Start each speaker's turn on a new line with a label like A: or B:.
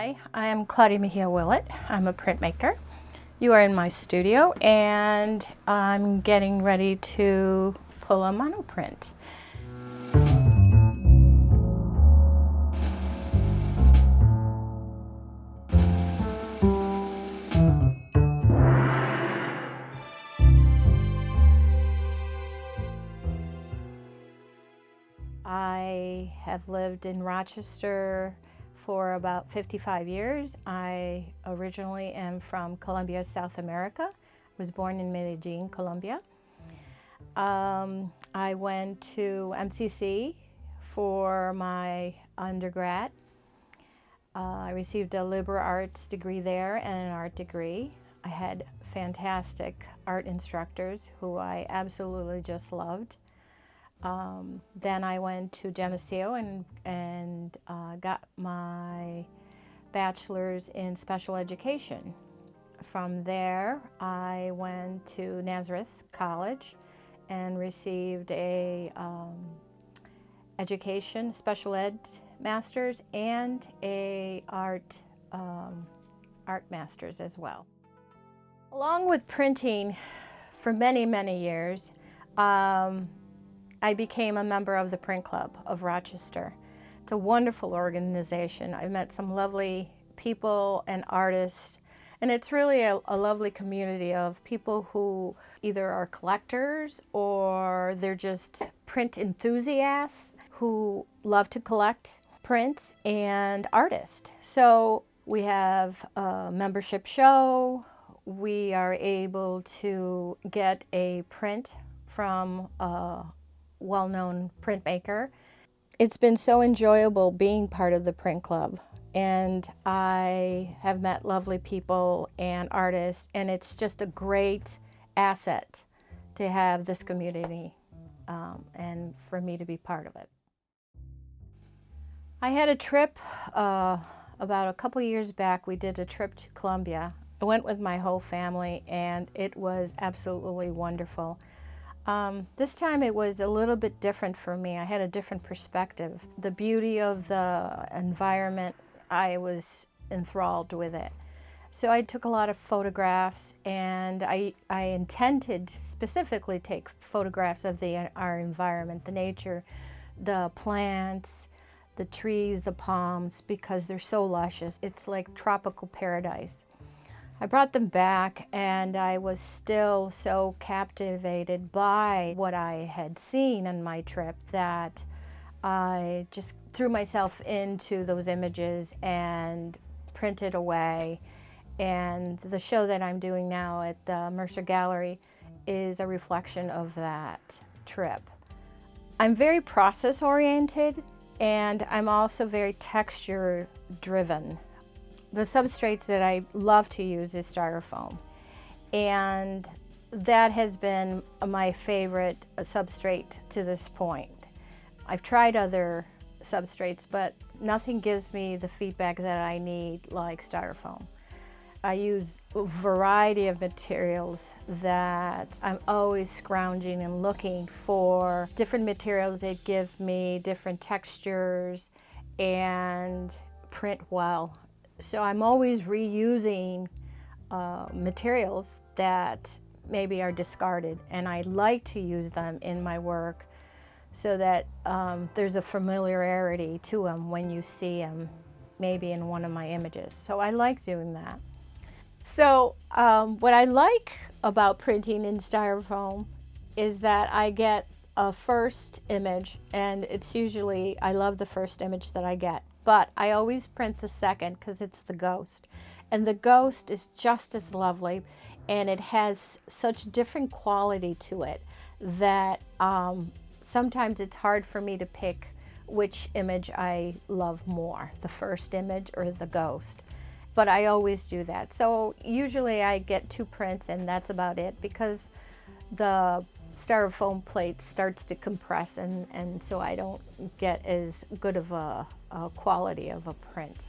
A: Hi, I am Claudia Mejia Willett. I'm a printmaker. You are in my studio and I'm getting ready to pull a monoprint. I have lived in Rochester for about 55 years. I originally am from Colombia, South America. I was born in Medellin, Colombia. I went to MCC for my undergrad. I received a liberal arts degree there and an art degree. I had fantastic art instructors who I absolutely just loved. Then I went to Geneseo and got my bachelor's in special education. From there, I went to Nazareth College and received a education, special ed master's and a art master's as well. Along with printing for many, many years, I became a member of the Print Club of Rochester. It's a wonderful organization. I met some lovely people and artists, and it's really a lovely community of people who either are collectors or they're just print enthusiasts who love to collect prints, and artists. So we have a membership show. We are able to get a print from a well-known printmaker. It's been so enjoyable being part of the Print Club, and I have met lovely people and artists, and it's just a great asset to have this community and for me to be part of it. I had a trip about a couple years back. We did a trip to Colombia. I went with my whole family and it was absolutely wonderful. This time it was a little bit different for me. I had a different perspective. The beauty of the environment, I was enthralled with it. So I took a lot of photographs, and I intended specifically take photographs of our environment, the nature, the plants, the trees, the palms, because they're so luscious. It's like tropical paradise. I brought them back and I was still so captivated by what I had seen on my trip that I just threw myself into those images and printed away. And the show that I'm doing now at the Mercer Gallery is a reflection of that trip. I'm very process oriented, and I'm also very texture driven. The substrates that I love to use is styrofoam, and that has been my favorite substrate to this point. I've tried other substrates, but nothing gives me the feedback that I need like styrofoam. I use a variety of materials that I'm always scrounging and looking for different materials that give me different textures and print well. So I'm always reusing materials that maybe are discarded, and I like to use them in my work so that there's a familiarity to them when you see them maybe in one of my images. So I like doing that. So what I like about printing in styrofoam is that I get a first image, and it's usually, I love the first image that I get, but I always print the second because it's the ghost. And the ghost is just as lovely, and it has such different quality to it that sometimes it's hard for me to pick which image I love more, the first image or the ghost. But I always do that. So usually I get 2 prints and that's about it, because the styrofoam plate starts to compress, and so I don't get as good of a quality of a print.